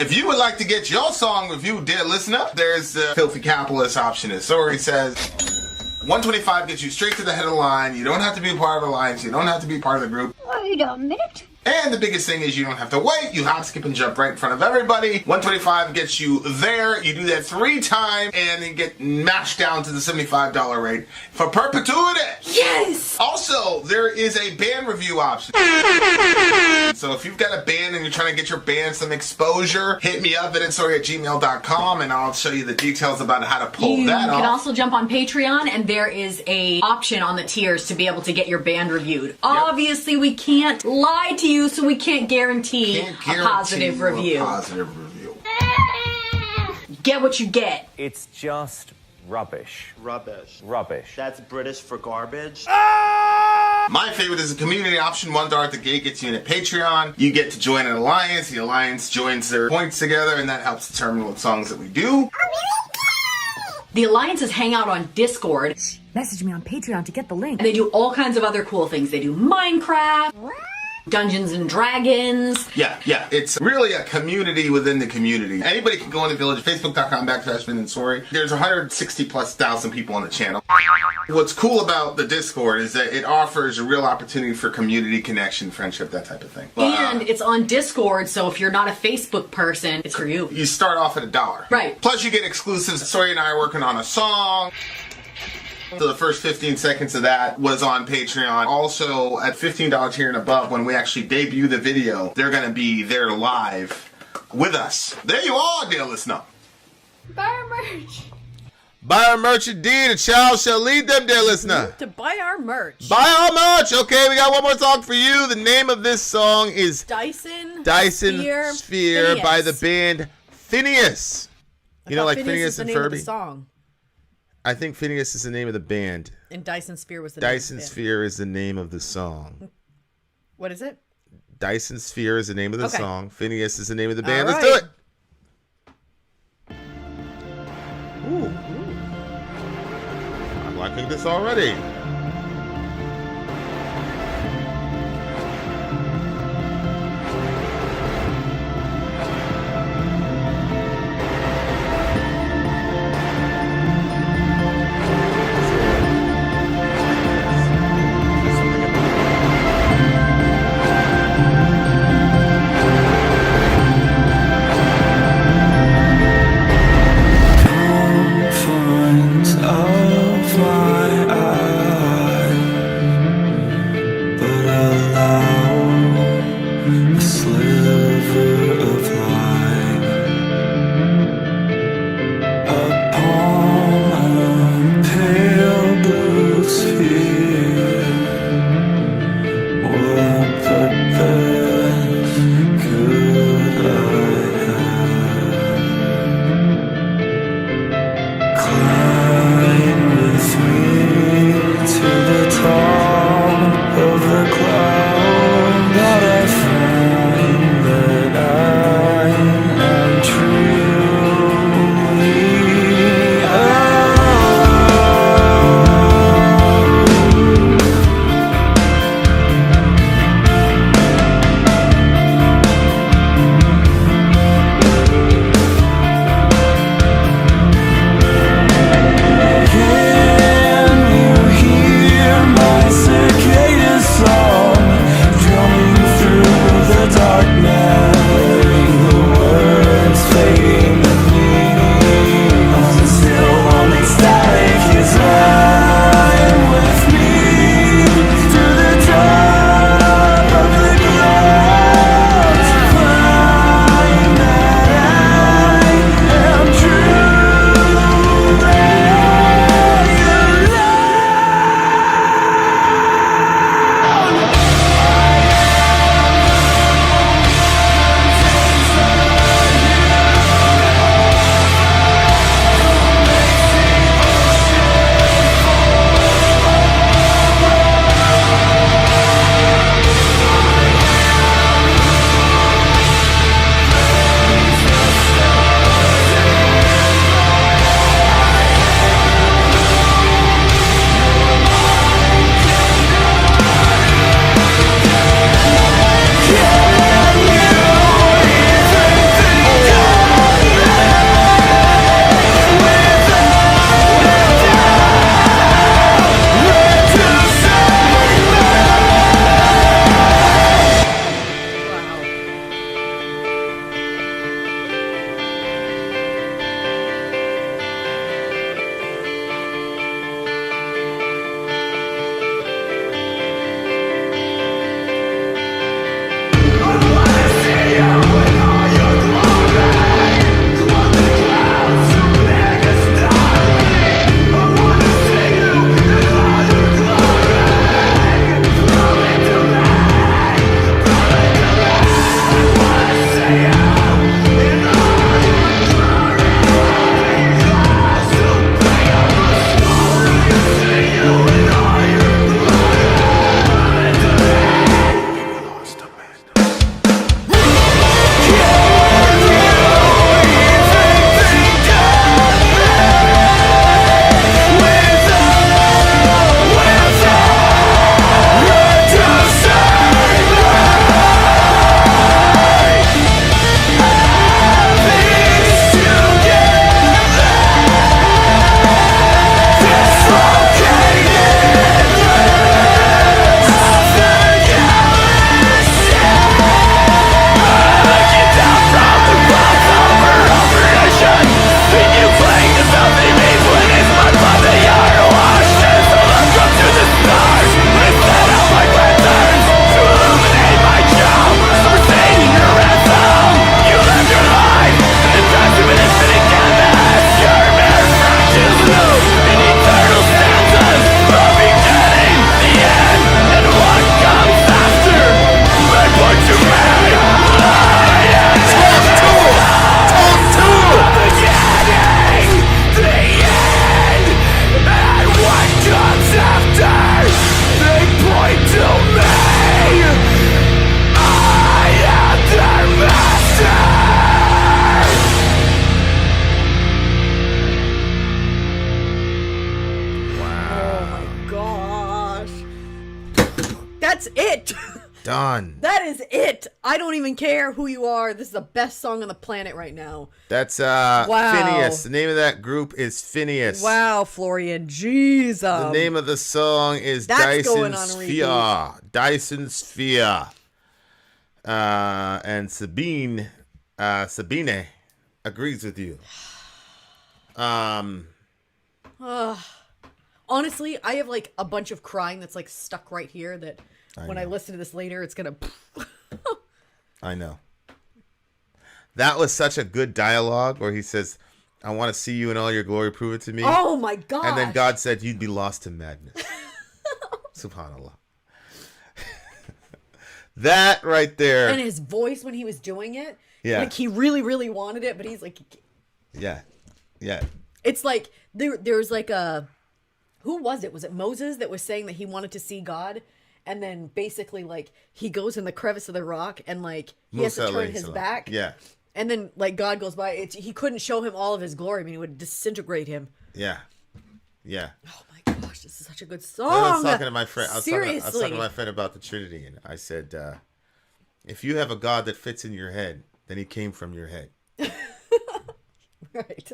If you would like to get your song reviewed, dear listener, there's the filthy capitalist option. As Sori says, $125 gets you straight to the head of the line. You don't have to be part of the alliance. You don't have to be part of the group. Wait a minute. And the biggest thing is you don't have to wait. You hop, skip, and jump right in front of everybody. $125 gets you there. You do that 3 times, and then get mashed down to the $75 rate for perpetuity. Yes! Also, there is a band review option. So if you've got a band and you're trying to get your band some exposure, hit me up at vinsori@gmail.com, and I'll show you the details about how to pull that off. You can also jump on Patreon, and there is a option on the tiers to be able to get your band reviewed. Yep. Obviously, we can't lie to you, so we can't guarantee a positive review. Get what you get. It's just rubbish. Rubbish. Rubbish. That's British for garbage. My favorite is the community option. $1 at the gate gets you in a Patreon. You get to join an alliance. The alliance joins their points together, and that helps determine what songs that we do. The alliances hang out on Discord. Message me on Patreon to get the link. And they do all kinds of other cool things. They do Minecraft, Dungeons and Dragons. Yeah. It's really a community within the community. Anybody can go in the village, facebook.com/Vin and Sori. There's 160,000+ people on the channel. What's cool about the Discord is that it offers a real opportunity for community connection, friendship, that type of thing. And it's on Discord, so if you're not a Facebook person, it's for you. You start off at $1. Right. Plus you get exclusives. Sori and I are working on a song. So the first 15 seconds of that was on Patreon. Also, at $15 tier and above, when we actually debut the video, they're going to be there live with us. There you are, dear listener. Buy our merch. Buy our merch indeed. A child shall lead them, dear listener. To buy our merch. Buy our merch. Okay, we got one more song for you. The name of this song is Dyson Sphere by the band Phinehas. You know, like Phineas and Ferb. Song. I think Phinehas is the name of the band. And Dyson Sphere was the name of the band. Dyson Sphere is the name of the song. What is it? Dyson Sphere is the name of the song. Phinehas is the name of the band. All Let's do right. it. Ooh. I'm liking this already. Of my eyes. Done. That is it. I don't even care who you are. This is the best song on the planet right now. That's Wow. Phineas. The name of that group is Phineas. Wow, Florian. Jeez. The name of the song is That's Dyson going on repeat. Sphere. Dyson Sphere. And Sabine agrees with you. Honestly, I have like a bunch of crying that's like stuck right here that when I listen to this later, it's going to... I know. That was such a good dialogue where he says, I want to see you in all your glory, prove it to me. Oh my God. And then God said, you'd be lost in madness. SubhanAllah. That right there. And his voice when he was doing it. Yeah. Like he really, really wanted it, but he's like... Yeah. Yeah. It's like, there's like a... Who was it? Was it Moses that was saying that he wanted to see God? And then basically, like, he goes in the crevice of the rock and, like, he has to turn his back. Yeah. And then, like, God goes by. He couldn't show him all of his glory. I mean, it would disintegrate him. Yeah. Yeah. Oh, my gosh. This is such a good song. I was talking to my friend. Seriously. I was talking to my friend about the Trinity. And I said, if you have a God that fits in your head, then he came from your head. Right.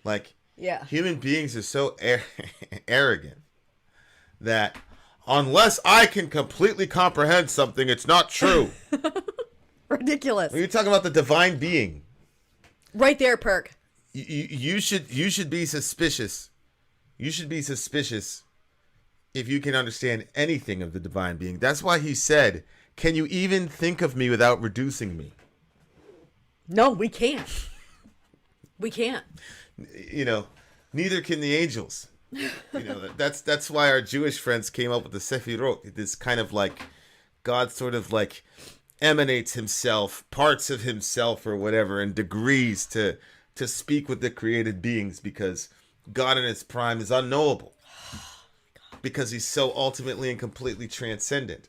Like, yeah. Human beings are so arrogant that unless I can completely comprehend something, it's not true. Ridiculous. When you talk about the divine being, right there, Perk. You should be suspicious. You should be suspicious if you can understand anything of the divine being. That's why he said, "Can you even think of me without reducing me?" No, we can't. We can't. You know, neither can the angels. You know, that's why our Jewish friends came up with the Sefirot, this kind of like God sort of like emanates himself, parts of himself or whatever, in degrees to speak with the created beings, because God in his prime is unknowable. Because he's so ultimately and completely transcendent.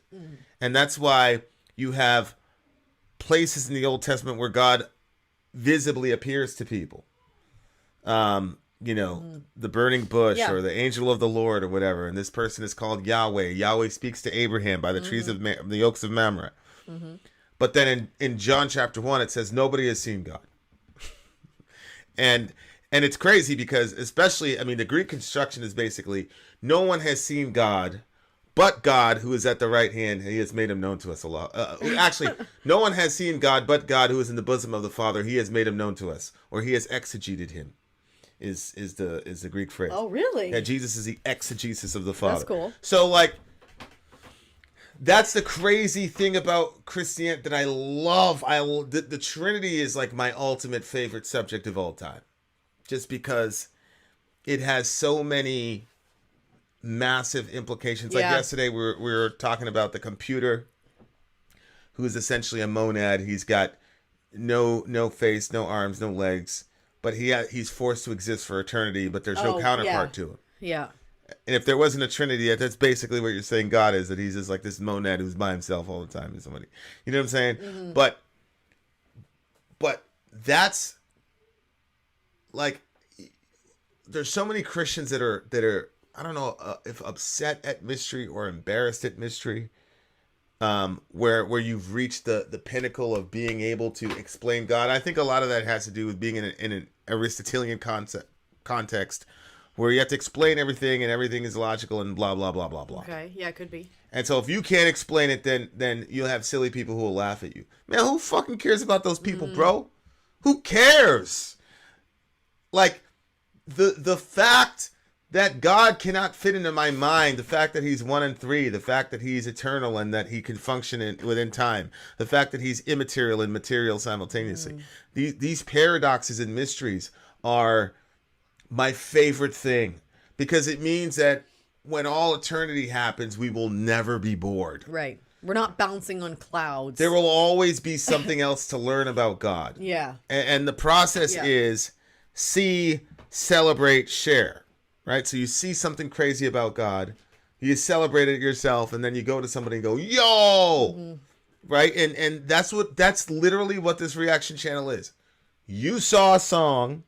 And that's why you have places in the Old Testament where God visibly appears to people. You know, the burning bush or the angel of the Lord or whatever. And this person is called Yahweh. Yahweh speaks to Abraham by the trees of the oaks of Mamre. But then in John chapter 1, it says nobody has seen God. And it's crazy because especially, I mean, the Greek construction is basically no one has seen God but God who is at the right hand. He has made him known to us a lot. Actually, no one has seen God but God who is in the bosom of the Father. He has made him known to us, or he has exegeted him. Is the Greek phrase. Oh, really? Yeah, Jesus is the exegesis of the Father. That's cool. So, like, that's the crazy thing about Christianity that I love. The Trinity is like my ultimate favorite subject of all time. Just because it has so many massive implications. Like yesterday, we were talking about the computer, who is essentially a monad. He's got no face, no arms, no legs. But he's forced to exist for eternity, but there's no counterpart to him. Yeah. And if there wasn't a Trinity, that's basically what you're saying God is, that he's just like this monad who's by himself all the time. And somebody, you know what I'm saying? Mm-hmm. But that's like, there's so many Christians that are I don't know if upset at mystery or embarrassed at mystery. Where you've reached the pinnacle of being able to explain God. I think a lot of that has to do with being in an Aristotelian context where you have to explain everything and everything is logical and blah, blah, blah, blah, blah. Okay, yeah, it could be. And so if you can't explain it, then you'll have silly people who will laugh at you. Man, who fucking cares about those people, bro? Who cares? Like, the fact that God cannot fit into my mind, the fact that he's 1 and 3, the fact that he's eternal and that he can function within time, the fact that he's immaterial and material simultaneously. These paradoxes and mysteries are my favorite thing, because it means that when all eternity happens, we will never be bored. Right. We're not bouncing on clouds. There will always be something else to learn about God. Yeah. And the process is see, celebrate, share. Right? So you see something crazy about God, you celebrate it yourself, and then you go to somebody and go, yo! Right? And that's literally what this reaction channel is. You saw a song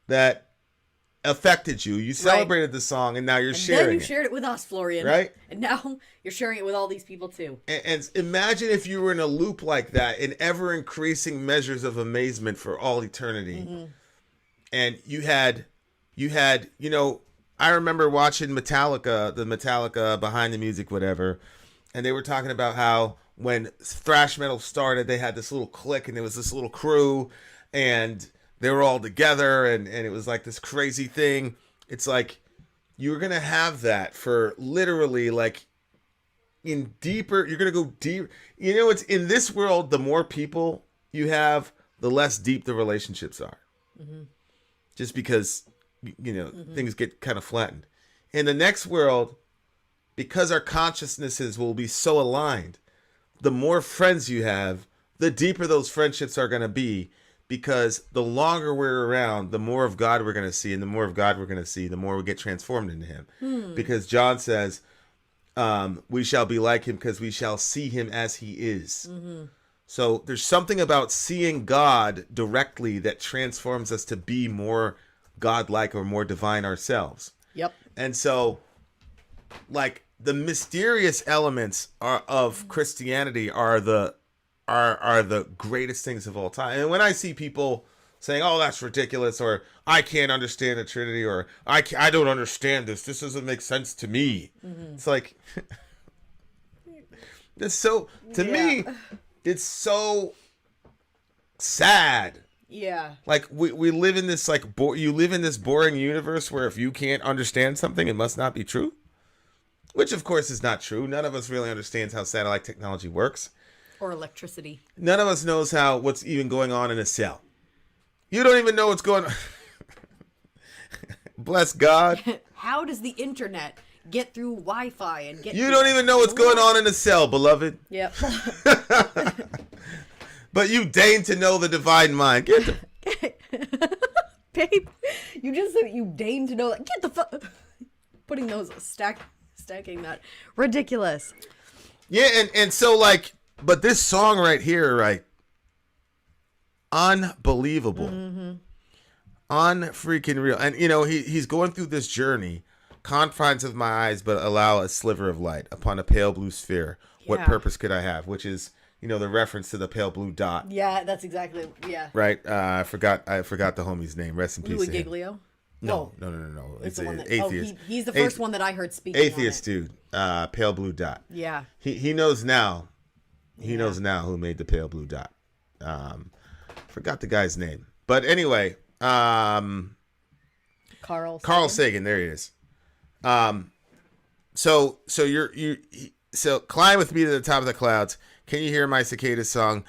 that affected you. You celebrated the song, and now you're sharing then you it. shared it with us, Florian. Right? And now you're sharing it with all these people too. And imagine if you were in a loop like that in ever increasing measures of amazement for all eternity. And you had, you know, I remember watching the Metallica Behind the Music, whatever, and they were talking about how when thrash metal started, they had this little clique and there was this little crew and they were all together and it was like this crazy thing. It's like you were going to have that for literally like in deeper, you're going to go deep. You know, it's in this world, the more people you have, the less deep the relationships are. Just because, you know, things get kind of flattened. In the next world, because our consciousnesses will be so aligned, the more friends you have, the deeper those friendships are going to be, because the longer we're around, the more of God we're going to see, and the more of God we're going to see, the more we get transformed into him. Because John says, we shall be like him because we shall see him as he is. So there's something about seeing God directly that transforms us to be more God-like or more divine ourselves. Yep. And so, like, the mysterious elements of Christianity are the greatest things of all time. And when I see people saying, "Oh, that's ridiculous," or "I can't understand the Trinity," or I don't understand this. This doesn't make sense to me." It's like, it's so, to me, it's so sad. Yeah. Like we live in this like you live in this boring universe where if you can't understand something, it must not be true. Which of course is not true. None of us really understands how satellite technology works. Or electricity. None of us knows what's even going on in a cell. You don't even know what's going on. Bless God. How does the internet get through Wi-Fi and get? You don't even know what's going on in a cell, beloved. Yep. But you deign to know the divine mind. Get the Babe, you just said you deign to know that. Get the fuck. Putting those stacking that ridiculous. Yeah, and so like, but this song right here, right? Unbelievable, unfreaking real. And you know he's going through this journey. Confines of my eyes, but allow a sliver of light upon a pale blue sphere. What purpose could I have? Which is, you know, the reference to the pale blue dot. Yeah, that's exactly, right. I forgot the homie's name. Rest in peace. Louis Giglio. No. It's an atheist. He's the first one that I heard speaking. Atheist dude. Pale blue dot. Yeah. He knows now. He knows now who made the pale blue dot. Forgot the guy's name, but anyway. Carl Sagan. There he is. So climb with me to the top of the clouds. Can you hear my cicada song?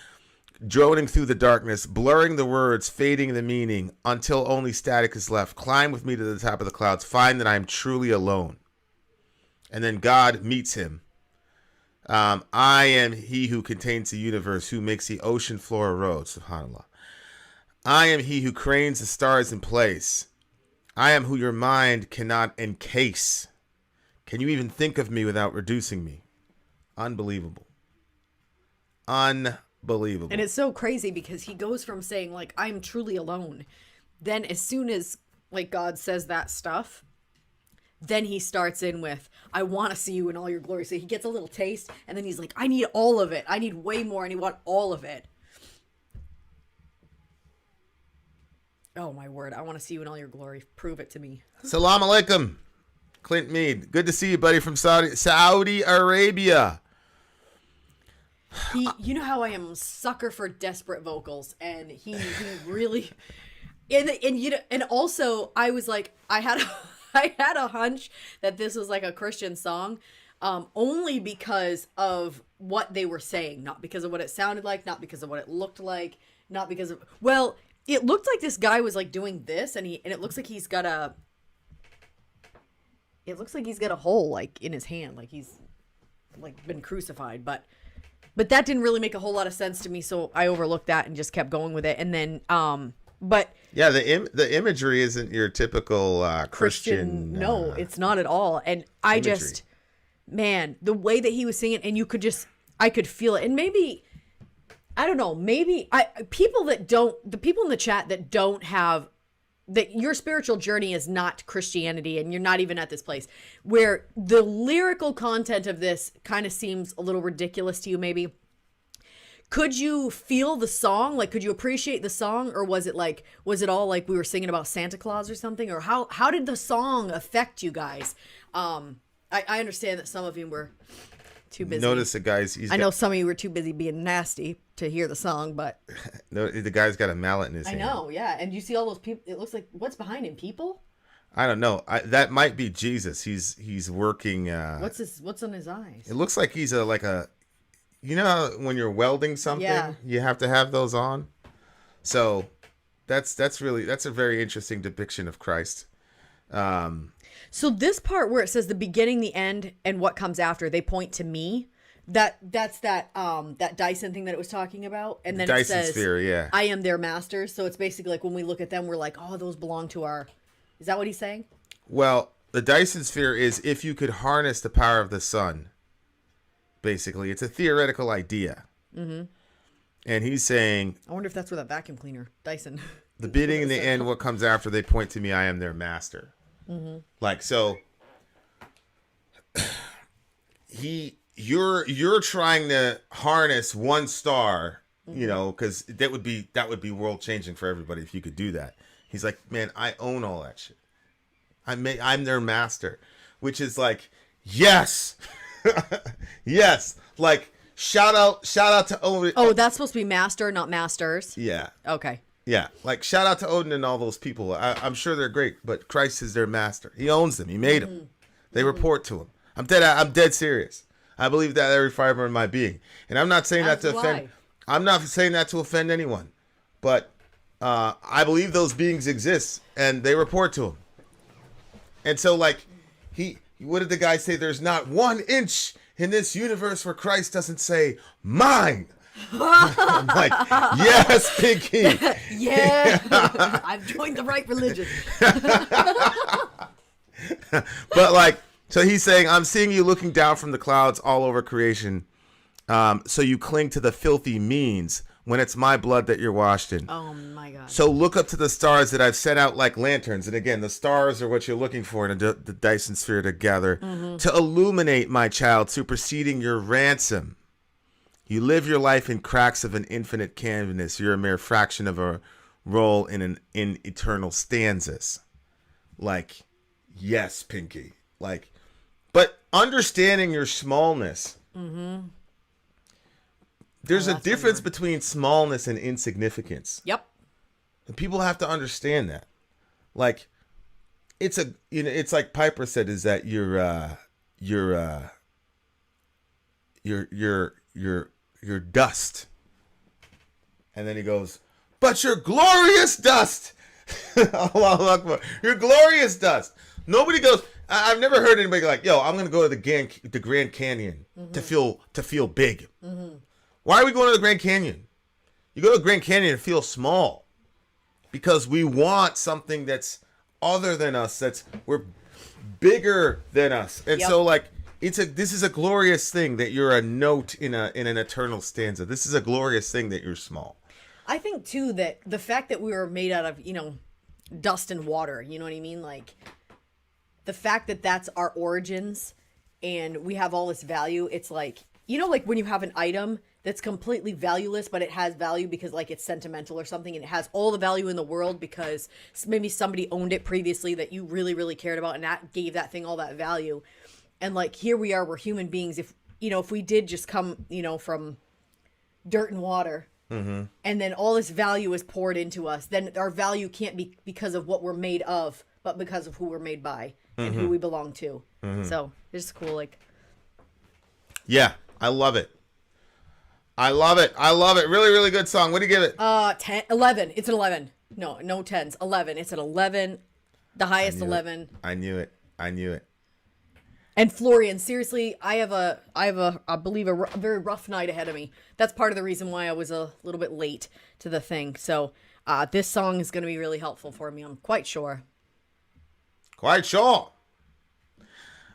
Droning through the darkness, blurring the words, fading the meaning, until only static is left. Climb with me to the top of the clouds. Find that I am truly alone. And then God meets him. I am he who contains the universe, who makes the ocean floor a road. SubhanAllah. I am he who cranes the stars in place. I am who your mind cannot encase. Can you even think of me without reducing me? Unbelievable. Unbelievable. And it's so crazy because he goes from saying like, I'm truly alone. Then as soon as like God says that stuff, then he starts in with, I want to see you in all your glory. So he gets a little taste and then he's like, I need all of it. I need way more and I want all of it. Oh my word. I want to see you in all your glory. Prove it to me. Salam alaikum. Clint Mead. Good to see you, buddy, from Saudi Arabia. You know how I am a sucker for desperate vocals, and he really, and also I was like, I had a hunch that this was like a Christian song, only because of what they were saying, not because of what it sounded like, not because of what it looked like, not because of, well, it looked like this guy was like doing this, and it looks like he's got a hole like in his hand, like he's like been crucified, but that didn't really make a whole lot of sense to me, so I overlooked that and just kept going with it. And then but yeah, the imagery isn't your typical Christian. No, it's not at all. And I imagery. Just, man, the way that he was singing, and I could feel it. And maybe, I don't know, maybe the people in the chat that don't have that your spiritual journey is not Christianity, and you're not even at this place where the lyrical content of this kind of seems a little ridiculous to you, maybe. Could you feel the song? Like, could you appreciate the song? Or was it all like we were singing about Santa Claus or something? Or how did the song affect you guys? I understand that some of you were too busy. Notice the guys. I know some of you were too busy being nasty to hear the song, but no, the guy's got a mallet in his hand. I know, yeah. And you see all those people. It looks like what's behind him? People? I don't know. That might be Jesus. He's working. What's on his eyes? It looks like he's like a. You know how when you're welding something, Yeah. you have to have those on. So that's a very interesting depiction of Christ. So this part where it says the beginning, the end, and what comes after, they point to me. That's that Dyson thing that it was talking about, and then Dyson it says, Sphere, yeah. I am their master. So it's basically like when we look at them, we're like, oh, those belong to our. Is that what he's saying? Well, the Dyson Sphere is if you could harness the power of the sun. Basically, it's a theoretical idea. Mm-hmm. And he's saying, I wonder if that's where that vacuum cleaner, Dyson. The beginning and the end, what comes after, they point to me, I am their master. Mm-hmm. Like, so you're trying to harness one star, you know, because that would be world changing for everybody if you could do that. He's like, man, I own all that shit. I'm their master, which is like, yes. Yes, like shout out to Odin. Oh, that's supposed to be master, not masters. Yeah. Okay. Yeah, like shout out to Odin and all those people. I'm sure they're great, but Christ is their master. He owns them. He made them. They report to him. I'm dead serious. I believe that every fiber in my being, and I'm not saying that to offend. I'm not saying that to offend anyone, but I believe those beings exist and they report to him. And so, like what did the guy say? There's not 1 inch in this universe where Christ doesn't say, mine. I'm like, yes, Pinky. Yeah. I've joined the right religion. But like, so he's saying, I'm seeing you looking down from the clouds all over creation. So you cling to the filthy means when it's my blood that you're washed in. Oh my God. So look up to the stars that I've set out like lanterns. And again, the stars are what you're looking for in the Dyson Sphere to gather to illuminate my child, superseding your ransom. You live your life in cracks of an infinite canvas. You're a mere fraction of a roll in eternal stanzas. Like, yes, Pinky. Like, but understanding your smallness. Mm-hmm. There's a difference between smallness and insignificance. Yep. And people have to understand that. Like, it's like Piper said, is that you're dust. And then he goes, but you're glorious dust. Allahu Akbar. You're glorious dust. Nobody goes, I've never heard anybody like, yo, I'm going to go to the Grand Canyon to feel big. Mm-hmm. Why are we going to the Grand Canyon? You go to the Grand Canyon and feel small because we want something that's other than us. We're bigger than us. And so like, this is a glorious thing that you're a note in an eternal stanza. This is a glorious thing that you're small. I think too that the fact that we were made out of, dust and water, you know what I mean? Like the fact that that's our origins and we have all this value, it's like, like when you have an item that's completely valueless, but it has value because like it's sentimental or something, and it has all the value in the world because maybe somebody owned it previously that you really, really cared about, and that gave that thing all that value. And like here we are, we're human beings. If we did just come, from dirt and water, and then all this value is poured into us, then our value can't be because of what we're made of, but because of who we're made by and who we belong to. So it's just cool, like. Yeah, I love it. I love it. Really, really good song. What do you give it? 11. It's an 11. No 10s. 11. It's an 11. The highest 11. I knew it. And Florian, seriously, I believe a very rough night ahead of me. That's part of the reason why I was a little bit late to the thing. So this song is going to be really helpful for me. I'm quite sure. Quite sure.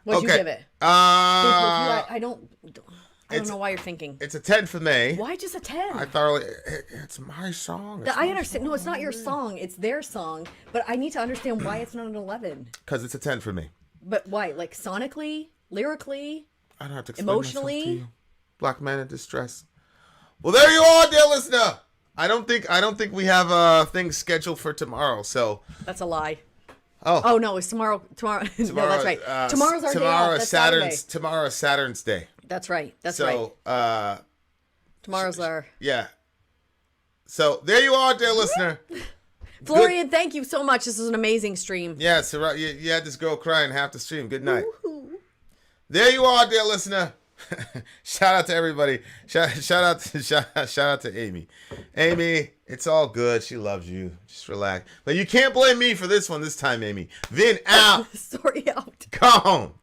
What'd you give it? I I don't know why you're thinking. It's a 10 for May. Why just a 10? I thought it's my song. I understand. No, it's not your song. It's their song. But I need to understand why it's not an 11. Because it's a 10 for me. But why? Like sonically, lyrically, I don't have to explain emotionally. myself to you. Black man in distress. Well, there you are, dear listener. I don't think we have things scheduled for tomorrow. So that's a lie. Oh no, it's tomorrow. Tomorrow. No, that's right. Tomorrow's our day off. That's Saturn's Saturday. tomorrow is Saturn's day. That's right. That's right. So tomorrow's our. Yeah. So there you are, dear listener. Florian, thank you so much. This is an amazing stream. Yeah, so you had this girl crying half the stream. Good night. Woo-hoo. There you are, dear listener. Shout out to everybody. Shout out to Amy. Amy, it's all good. She loves you. Just relax. But you can't blame me for this one this time, Amy. Vin out. Sorry out. Go home.